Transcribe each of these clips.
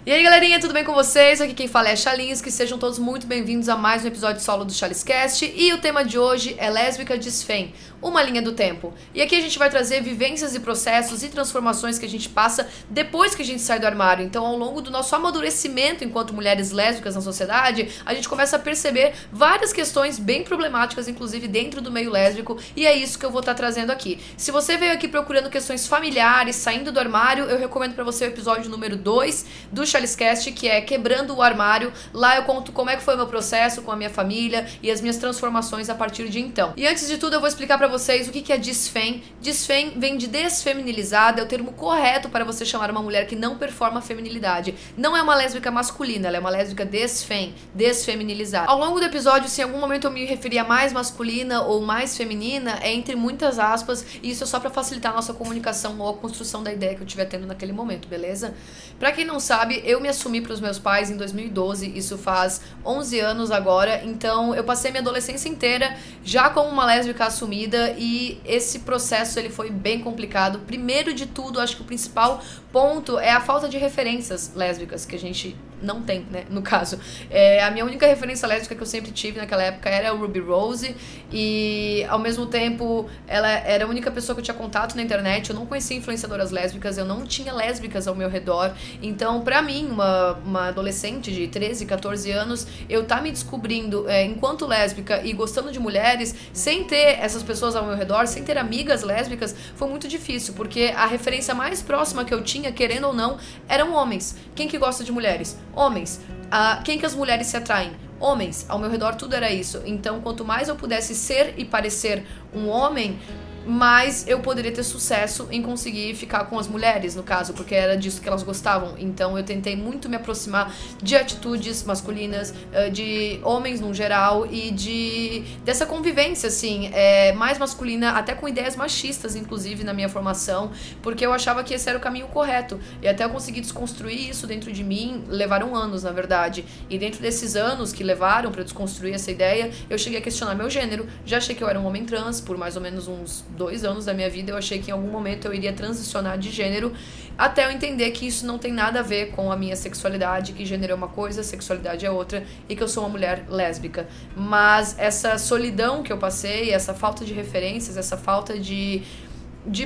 E aí galerinha, tudo bem com vocês? Aqui quem fala é a Chalinski, sejam todos muito bem-vindos a mais um episódio solo do Chaliscast. E o tema de hoje é Lésbica Desfém, uma linha do tempo. E aqui a gente vai trazer vivências e processos e transformações que a gente passa depois que a gente sai do armário. Então ao longo do nosso amadurecimento enquanto mulheres lésbicas na sociedade, a gente começa a perceber várias questões bem problemáticas, inclusive dentro do meio lésbico. E é isso que eu vou estar trazendo aqui. Se você veio aqui procurando questões familiares, saindo do armário, eu recomendo pra você o episódio número 2 do Chaliscast, que é Quebrando o Armário. Lá eu conto como é que foi o meu processo com a minha família e as minhas transformações a partir de então. E antes de tudo eu vou explicar pra vocês o que é desfém. Desfém vem de desfeminilizada, é o termo correto para você chamar uma mulher que não performa feminilidade. Não é uma lésbica masculina, ela é uma lésbica desfém, desfeminilizada. Ao longo do episódio, se em algum momento eu me referir a mais masculina ou mais feminina, é entre muitas aspas, e isso é só pra facilitar a nossa comunicação ou a construção da ideia que eu estiver tendo naquele momento, beleza? Pra quem não sabe, eu me assumi pros meus pais em 2012, isso faz 11 anos agora, então eu passei minha adolescência inteira já como uma lésbica assumida e esse processo ele foi bem complicado. Primeiro de tudo, acho que o principal ponto é a falta de referências lésbicas que a gente não tem, né, no caso. A minha única referência lésbica que eu sempre tive naquela época era o Ruby Rose e ao mesmo tempo ela era a única pessoa que eu tinha contato na internet, eu não conhecia influenciadoras lésbicas, eu não tinha lésbicas ao meu redor, então pra mim, uma adolescente de 13, 14 anos, eu tá me descobrindo enquanto lésbica e gostando de mulheres, sem ter essas pessoas ao meu redor, sem ter amigas lésbicas, foi muito difícil, porque a referência mais próxima que eu tinha, querendo ou não, eram homens. Quem que gosta de mulheres? Homens. Quem que as mulheres se atraem? Homens. Ao meu redor tudo era isso. Então, quanto mais eu pudesse ser e parecer um homem, mais eu poderia ter sucesso em conseguir ficar com as mulheres, no caso, porque era disso que elas gostavam. Então eu tentei muito me aproximar de atitudes masculinas, de homens no geral e dessa convivência, assim, mais masculina, até com ideias machistas, inclusive, na minha formação, porque eu achava que esse era o caminho correto. E até eu conseguir desconstruir isso dentro de mim, levaram anos, na verdade. E dentro desses anos que levaram pra desconstruir essa ideia, eu cheguei a questionar meu gênero. Já achei que eu era um homem trans por mais ou menos uns 2 anos da minha vida, eu achei que em algum momento eu iria transicionar de gênero, até eu entender que isso não tem nada a ver com a minha sexualidade, que gênero é uma coisa, sexualidade é outra, e que eu sou uma mulher lésbica. Mas essa solidão que eu passei, essa falta de referências, essa falta de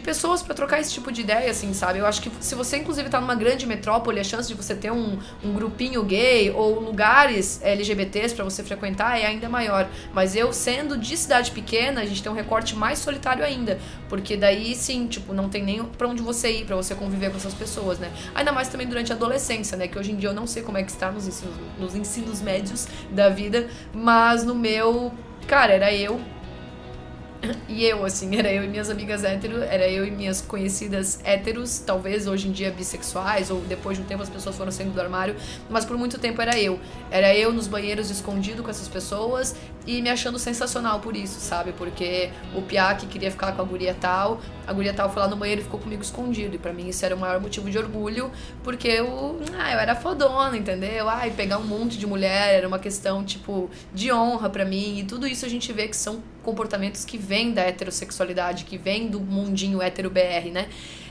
pessoas pra trocar esse tipo de ideia, assim, sabe? Eu acho que se você, inclusive, tá numa grande metrópole, a chance de você ter um grupinho gay ou lugares LGBTs pra você frequentar é ainda maior. Mas eu, sendo de cidade pequena, a gente tem um recorte mais solitário ainda. Porque daí, sim, tipo, não tem nem pra onde você ir, pra você conviver com essas pessoas, né? Ainda mais também durante a adolescência, né? Que hoje em dia eu não sei como é que está nos ensinos médios da vida, mas no meu, cara, era eu e eu, assim, era eu e minhas amigas hétero, era eu e minhas conhecidas héteros, talvez hoje em dia bissexuais, ou depois de um tempo as pessoas foram saindo do armário, mas por muito tempo era eu. Era eu nos banheiros escondido com essas pessoas e me achando sensacional por isso, sabe? Porque o piá que queria ficar com a guria tal foi lá no banheiro e ficou comigo escondido. E pra mim isso era o maior motivo de orgulho, porque eu era fodona, entendeu? Pegar um monte de mulher era uma questão, tipo, de honra pra mim. E tudo isso a gente vê que são comportamentos que vêm da heterossexualidade, que vêm do mundinho hétero-BR, né?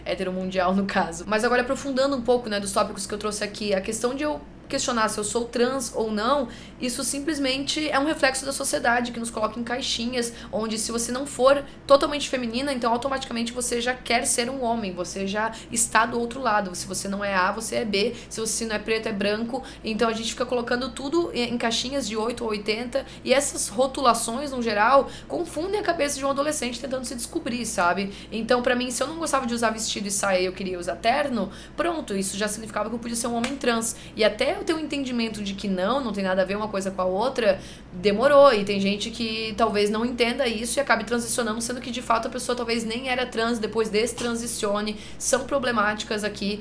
Hétero-mundial, no caso. Mas agora, aprofundando um pouco, né, dos tópicos que eu trouxe aqui, a questão de eu questionar se eu sou trans ou não, isso simplesmente é um reflexo da sociedade que nos coloca em caixinhas, onde se você não for totalmente feminina, então automaticamente você já quer ser um homem, você já está do outro lado. Se você não é A, você é B, se você não é preto, é branco. Então a gente fica colocando tudo em caixinhas de 8 ou 80, e essas rotulações, no geral, confundem a cabeça de um adolescente tentando se descobrir, sabe? Então pra mim, se eu não gostava de usar vestido e saia e eu queria usar terno, pronto, isso já significava que eu podia ser um homem trans. E até eu ter um entendimento de que não tem nada a ver uma coisa com a outra, demorou. E tem gente que talvez não entenda isso e acabe transicionando, sendo que de fato a pessoa talvez nem era trans, depois destransicione. São problemáticas aqui,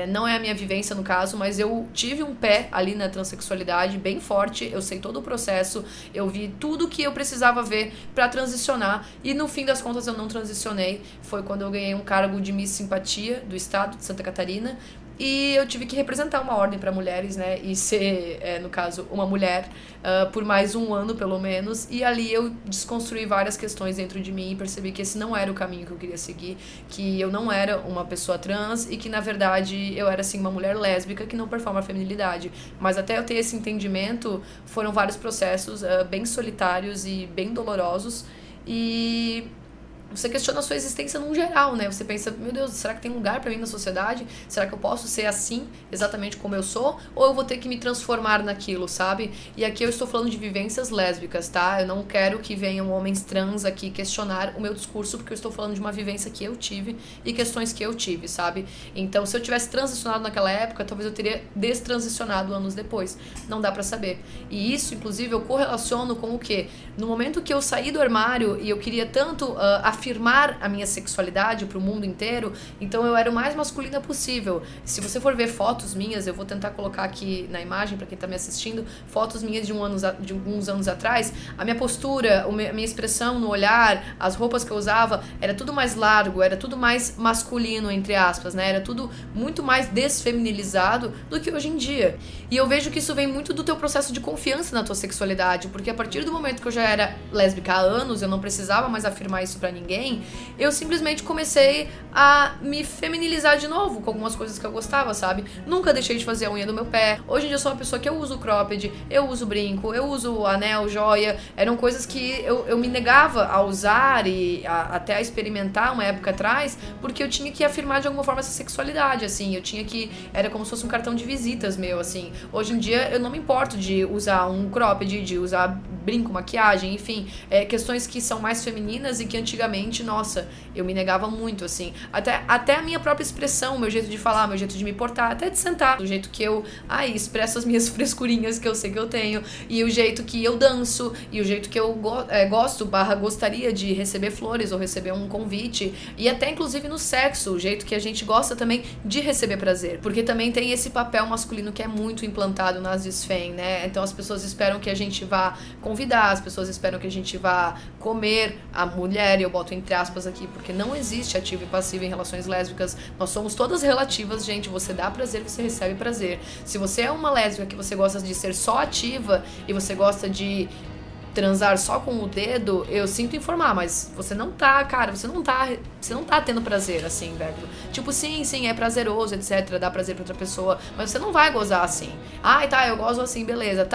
não é a minha vivência no caso, mas eu tive um pé ali na transexualidade bem forte, eu sei todo o processo, eu vi tudo que eu precisava ver pra transicionar, e no fim das contas eu não transicionei. Foi quando eu ganhei um cargo de Miss Simpatia do estado de Santa Catarina, E eu tive que representar uma ordem para mulheres, né? E ser, no caso, uma mulher por mais um ano, pelo menos. E ali eu desconstruí várias questões dentro de mim e percebi que esse não era o caminho que eu queria seguir, que eu não era uma pessoa trans e que, na verdade, eu era, assim, uma mulher lésbica que não performa a feminilidade. Mas até eu ter esse entendimento, foram vários processos bem solitários e bem dolorosos. E você questiona a sua existência num geral, né? Você pensa, meu Deus, será que tem lugar pra mim na sociedade? Será que eu posso ser assim, exatamente como eu sou? Ou eu vou ter que me transformar naquilo, sabe? E aqui eu estou falando de vivências lésbicas, tá? Eu não quero que venham homens trans aqui questionar o meu discurso, porque eu estou falando de uma vivência que eu tive e questões que eu tive, sabe? Então, se eu tivesse transicionado naquela época, talvez eu teria destransicionado anos depois. Não dá pra saber. E isso, inclusive, eu correlaciono com o quê? No momento que eu saí do armário e eu queria tanto afirmar a minha sexualidade pro mundo inteiro, então eu era o mais masculina possível. Se você for ver fotos minhas, eu vou tentar colocar aqui na imagem pra quem tá me assistindo, fotos minhas de uns anos atrás, a minha postura, a minha expressão no olhar, as roupas que eu usava, era tudo mais largo, era tudo mais masculino, entre aspas, né? Era tudo muito mais desfeminilizado do que hoje em dia. E eu vejo que isso vem muito do teu processo de confiança na tua sexualidade, porque a partir do momento que eu já era lésbica há anos, eu não precisava mais afirmar isso pra ninguém, eu simplesmente comecei a me feminilizar de novo com algumas coisas que eu gostava, sabe? Nunca deixei de fazer a unha do meu pé. Hoje em dia eu sou uma pessoa que eu uso cropped, eu uso brinco, eu uso anel, joia. Eram coisas que eu me negava a usar e até a experimentar uma época atrás, porque eu tinha que afirmar de alguma forma essa sexualidade, assim. Eu tinha que... Era como se fosse um cartão de visitas meu, assim. Hoje em dia eu não me importo de usar um cropped, de usar brinco, maquiagem, enfim. Questões que são mais femininas e que antigamente, nossa, eu me negava muito, assim. Até a minha própria expressão, meu jeito de falar, meu jeito de me portar, até de sentar, o jeito que eu, expresso as minhas frescurinhas que eu sei que eu tenho, e o jeito que eu danço, e o jeito que eu gostaria de receber flores ou receber um convite, e até inclusive no sexo, o jeito que a gente gosta também de receber prazer, porque também tem esse papel masculino que é muito implantado nas desfem, né? Então as pessoas esperam que a gente vá convidar, as pessoas esperam que a gente vá comer a mulher, e eu boto entre aspas aqui, porque não existe ativo e passivo em relações lésbicas. Nós somos todas relativas, gente. Você dá prazer, você recebe prazer. Se você é uma lésbica que você gosta de ser só ativa e você gosta de transar só com o dedo, eu sinto informar, mas você não tá, cara, você não tá tendo prazer, assim, velho. Tipo, sim, é prazeroso, etc, dá prazer pra outra pessoa, mas você não vai gozar assim. Ai, tá, eu gozo assim, beleza,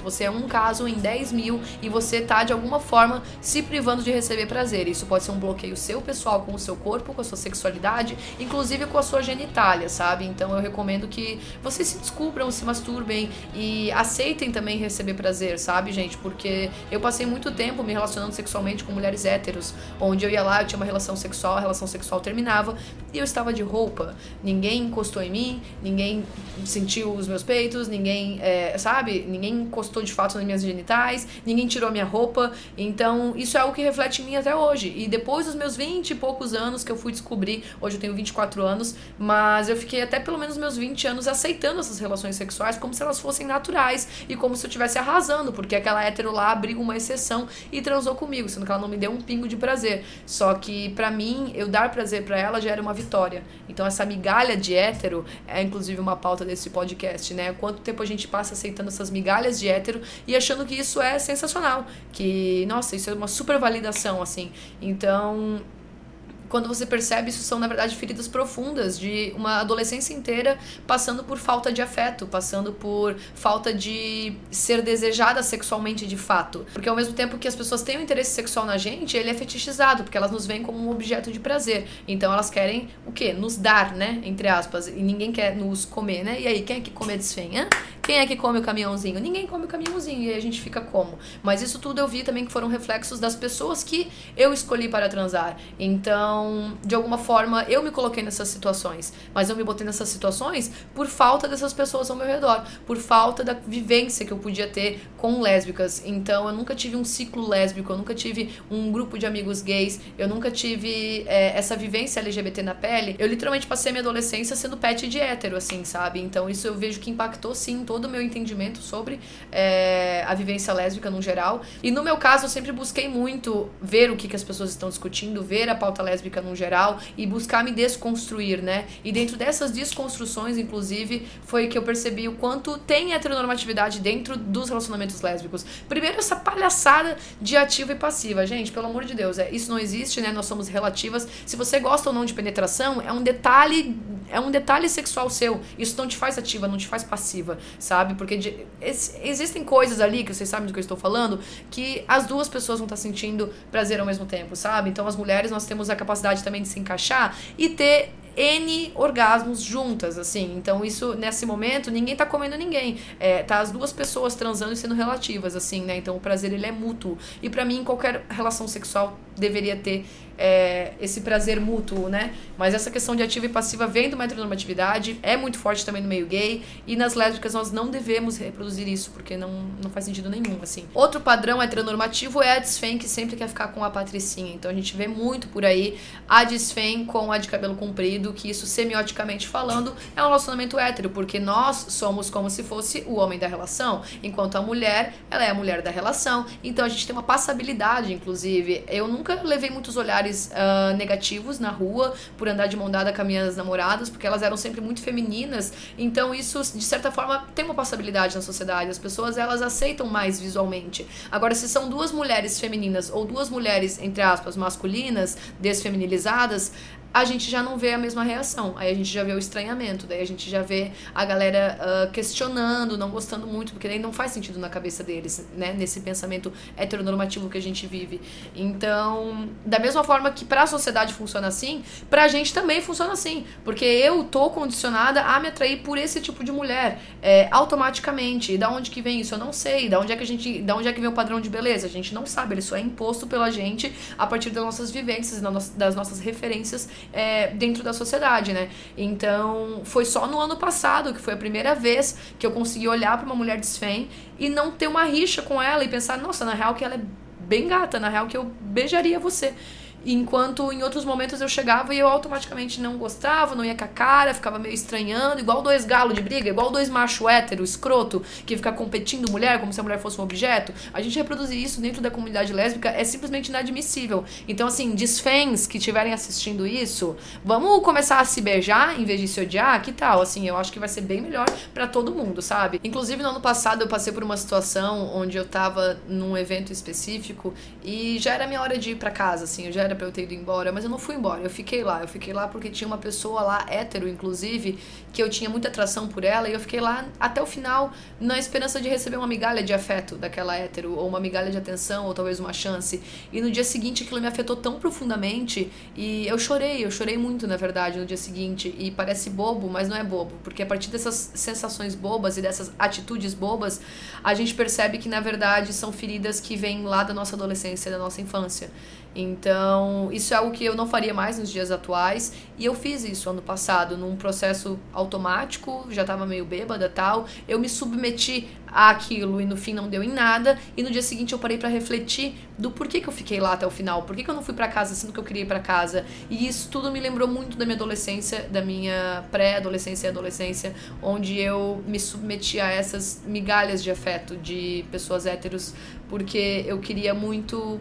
você é um caso em 10 mil e você tá, de alguma forma, se privando de receber prazer. Isso pode ser um bloqueio seu, pessoal, com o seu corpo, com a sua sexualidade, inclusive com a sua genitália, sabe? Então eu recomendo que vocês se descubram, se masturbem e aceitem também receber prazer, sabe, gente? Porque eu passei muito tempo me relacionando sexualmente com mulheres héteros, onde eu ia lá, eu tinha uma relação sexual, a relação sexual terminava e eu estava de roupa. Ninguém encostou em mim, ninguém sentiu os meus peitos, ninguém, sabe? Ninguém encostou de fato nas minhas genitais, ninguém tirou a minha roupa. Então, isso é algo que reflete em mim até hoje. E depois dos meus 20 e poucos anos que eu fui descobrir, hoje eu tenho 24 anos, mas eu fiquei até pelo menos meus 20 anos aceitando essas relações sexuais como se elas fossem naturais e como se eu estivesse arrasando, porque aquela hétero lá abriu uma exceção e transou comigo, sendo que ela não me deu um pingo de prazer. Só que pra mim, eu dar prazer pra ela já era uma vitória. Então essa migalha de hétero é inclusive uma pauta desse podcast, né? Quanto tempo a gente passa aceitando essas migalhas de hétero e achando que isso é sensacional, que, nossa, isso é uma super validação, assim. Então, quando você percebe, isso são, na verdade, feridas profundas de uma adolescência inteira passando por falta de afeto, passando por falta de ser desejada sexualmente de fato. Porque ao mesmo tempo que as pessoas têm um interesse sexual na gente, ele é fetichizado, porque elas nos veem como um objeto de prazer. Então elas querem o quê? Nos dar, né? Entre aspas. E ninguém quer nos comer, né? E aí, quem é que come a desfem, hã? Quem é que come o caminhãozinho? Ninguém come o caminhãozinho, e aí a gente fica como? Mas isso tudo eu vi também que foram reflexos das pessoas que eu escolhi para transar. Então, de alguma forma, eu me coloquei nessas situações. Mas eu me botei nessas situações por falta dessas pessoas ao meu redor. Por falta da vivência que eu podia ter com lésbicas. Então, eu nunca tive um ciclo lésbico, eu nunca tive um grupo de amigos gays, eu nunca tive essa vivência LGBT na pele. Eu literalmente passei minha adolescência sendo pet de hétero, assim, sabe? Então, isso eu vejo que impactou, sim, todos todo o meu entendimento sobre a vivência lésbica no geral. E no meu caso, eu sempre busquei muito ver o que as pessoas estão discutindo, ver a pauta lésbica no geral e buscar me desconstruir, né? E dentro dessas desconstruções, inclusive, foi que eu percebi o quanto tem heteronormatividade dentro dos relacionamentos lésbicos. Primeiro, essa palhaçada de ativa e passiva. Gente, pelo amor de Deus, isso não existe, né? Nós somos relativas. Se você gosta ou não de penetração, é um detalhe sexual seu. Isso não te faz ativa, não te faz passiva, sabe? Porque existem coisas ali, que vocês sabem do que eu estou falando, que as duas pessoas vão estar sentindo prazer ao mesmo tempo, sabe? Então as mulheres, nós temos a capacidade também de se encaixar e ter N orgasmos juntas, assim. Então isso, nesse momento, ninguém tá comendo ninguém. Tá as duas pessoas transando e sendo relativas, assim, né? Então o prazer, ele é mútuo. E pra mim, qualquer relação sexual deveria ter esse prazer mútuo, né? Mas essa questão de ativa e passiva vem de uma heteronormatividade, é muito forte também no meio gay, e nas lésbicas nós não devemos reproduzir isso, porque não faz sentido nenhum, assim. Outro padrão heteronormativo é a desfém, que sempre quer ficar com a patricinha. Então a gente vê muito por aí a desfém com a de cabelo comprido, que isso, semioticamente falando, é um relacionamento hétero, porque nós somos como se fosse o homem da relação, enquanto a mulher, ela é a mulher da relação. Então a gente tem uma passabilidade, inclusive. Eu nunca levei muitos olhares negativos na rua por andar de mão dada com as minhas namoradas, porque elas eram sempre muito femininas. Então isso, de certa forma, tem uma passabilidade na sociedade. As pessoas, elas aceitam mais visualmente. Agora, se são duas mulheres femininas ou duas mulheres, entre aspas, masculinas, desfeminilizadas, a gente já não vê a mesma reação. Aí a gente já vê o estranhamento, daí a gente já vê a galera questionando, não gostando muito, porque daí não faz sentido na cabeça deles, né? Nesse pensamento heteronormativo que a gente vive. Então, da mesma forma que pra sociedade funciona assim, pra gente também funciona assim. Porque eu tô condicionada a me atrair por esse tipo de mulher, automaticamente. E da onde que vem isso? Eu não sei. Da onde é que vem o padrão de beleza? A gente não sabe. Ele só é imposto pela gente a partir das nossas vivências, das nossas referências dentro da sociedade, né? Então, foi só no ano passado que foi a primeira vez que eu consegui olhar pra uma mulher desfém e não ter uma rixa com ela e pensar, nossa, na real que ela é bem gata, na real que eu beijaria você. Enquanto em outros momentos eu chegava e eu automaticamente não gostava, não ia com a cara, ficava meio estranhando, igual dois galos de briga, igual dois macho hétero, escroto, que fica competindo mulher como se a mulher fosse um objeto. A gente reproduzir isso dentro da comunidade lésbica é simplesmente inadmissível. Então, assim, desfãs que estiverem assistindo isso, vamos começar a se beijar em vez de se odiar? Que tal? Assim, eu acho que vai ser bem melhor pra todo mundo, sabe? Inclusive, no ano passado eu passei por uma situação onde eu tava num evento específico e já era minha hora de ir pra casa, assim, eu já era pra eu ter ido embora, mas eu não fui embora, eu fiquei lá porque tinha uma pessoa lá, hétero inclusive, que eu tinha muita atração por ela, e eu fiquei lá até o final na esperança de receber uma migalha de afeto daquela hétero, ou uma migalha de atenção, ou talvez uma chance. E no dia seguinte aquilo me afetou tão profundamente, e eu chorei muito, na verdade, no dia seguinte, e parece bobo, mas não é bobo, porque a partir dessas sensações bobas e dessas atitudes bobas, a gente percebe que na verdade são feridas que vêm lá da nossa adolescência, da nossa infância. Então, isso é algo que eu não faria mais nos dias atuais, e eu fiz isso ano passado, num processo automático, já tava meio bêbada e tal, eu me submeti àquilo e no fim não deu em nada, e no dia seguinte eu parei pra refletir do porquê que eu fiquei lá até o final, por que eu não fui pra casa sendo que eu queria ir pra casa, e isso tudo me lembrou muito da minha adolescência, da minha pré-adolescência e adolescência, onde eu me submeti a essas migalhas de afeto de pessoas héteros, porque eu queria muito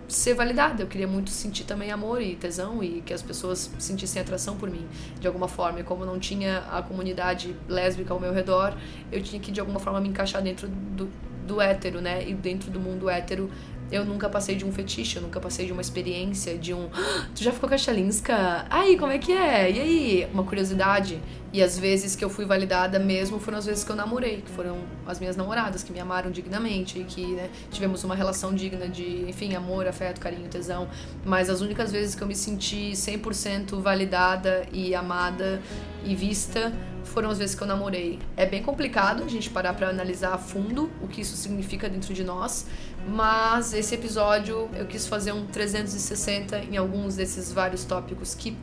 ser validada, eu queria muito sentir também amor e tesão e que as pessoas sentissem atração por mim de alguma forma, e como não tinha a comunidade lésbica ao meu redor, eu tinha que de alguma forma me encaixar dentro do hétero, né, e dentro do mundo hétero eu nunca passei de um fetiche, eu nunca passei de uma experiência, de um... Tu já ficou com a Chalinska? Aí, como é que é? E aí? Uma curiosidade. E as vezes que eu fui validada mesmo foram as vezes que eu namorei, que foram as minhas namoradas, que me amaram dignamente e que, né, tivemos uma relação digna de, enfim, amor, afeto, carinho, tesão. Mas as únicas vezes que eu me senti 100% validada e amada e vista foram as vezes que eu namorei. É bem complicado a gente parar pra analisar a fundo o que isso significa dentro de nós, mas esse episódio eu quis fazer um 360 em alguns desses vários tópicos que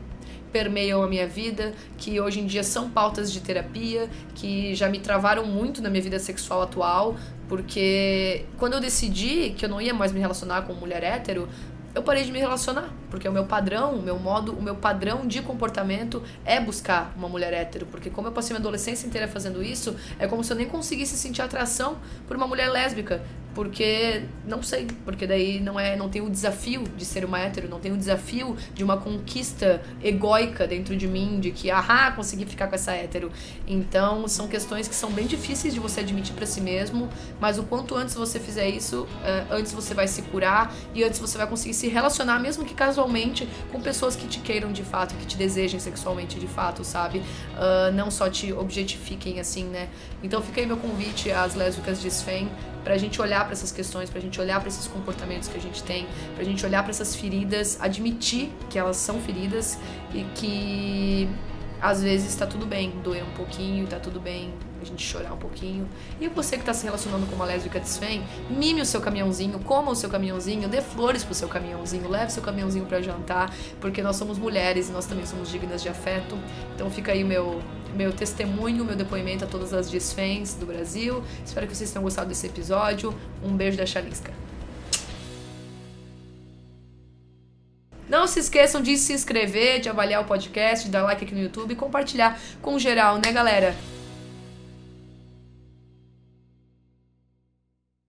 permeiam a minha vida, que hoje em dia são pautas de terapia, que já me travaram muito na minha vida sexual atual, porque quando eu decidi que eu não ia mais me relacionar com mulher hétero, eu parei de me relacionar, porque o meu padrão, o meu padrão de comportamento é buscar uma mulher hétero, porque como eu passei minha adolescência inteira fazendo isso, é como se eu nem conseguisse sentir atração por uma mulher lésbica, porque, não sei, porque daí não tem o desafio de ser uma hétero, não tem o desafio de uma conquista egóica dentro de mim, de que, consegui ficar com essa hétero. Então, são questões que são bem difíceis de você admitir pra si mesmo, mas o quanto antes você fizer isso, antes você vai se curar e antes você vai conseguir se relacionar, mesmo que casualmente, com pessoas que te queiram de fato, que te desejem sexualmente de fato, sabe? Não só te objetifiquem assim, né? Então fica aí meu convite às lésbicas de Sven, pra gente olhar pra essas questões, pra gente olhar pra esses comportamentos que a gente tem, pra gente olhar pra essas feridas, admitir que elas são feridas e que às vezes tá tudo bem doer um pouquinho, tá tudo bem a gente chorar um pouquinho. E você que tá se relacionando com uma lésbica de Sven, mime o seu caminhãozinho, coma o seu caminhãozinho, dê flores pro seu caminhãozinho, leve seu caminhãozinho pra jantar, porque nós somos mulheres e nós também somos dignas de afeto. Então fica aí meu testemunho, meu depoimento a todas as Svens do Brasil. Espero que vocês tenham gostado desse episódio. Um beijo da Chalisca. Não se esqueçam de se inscrever, de avaliar o podcast, de dar like aqui no YouTube e compartilhar com geral, né, galera?